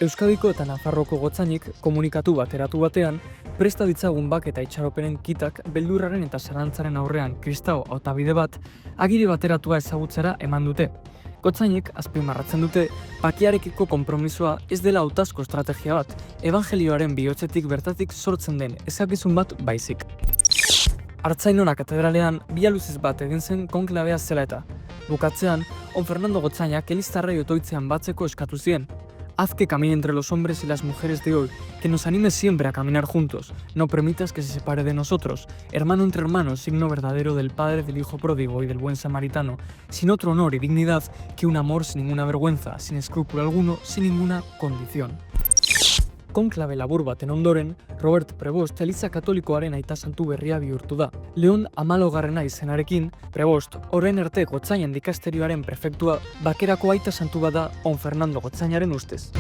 Euskadiko eta Nafarroko gotzainik komunikatu bateratu batean, presta ditzagun bak eta itxaropenen kitak beldurraren eta zalantzaren aurrean kristau hautabide bat agiri bateratua ezagutzera eman dute. Gotzainik azpimarratzen dute bakearekiko konpromisoa ez dela hautazko estrategia bat, ebangelioaren bihotzetik bertatik sortzen den ezakizun bat baizik. Artzainona katedralean bialuzez bat egin zen konklabea zela eta, bukatzean, On Fernando Gotzainak eliztarrei otoitzean batzeko eskatu zien. Haz que camine entre los hombres y las mujeres de hoy, que nos anime siempre a caminar juntos. No permitas que se separe de nosotros, hermano entre hermanos, signo verdadero del Padre, del Hijo pródigo y del buen samaritano, sin otro honor y dignidad que un amor sin ninguna vergüenza, sin escrúpulo alguno, sin ninguna condición. Konklabe labur baten ondoren, Robert Prevost Eliza Katolikoaren aita santu berria bihurtu da. Leon Amalogarrena izenarekin, Prevost, orain arte Gotzainen dikasterioaren prefektua, bakerako aita santu bada On Fernando Gotzainaren ustez.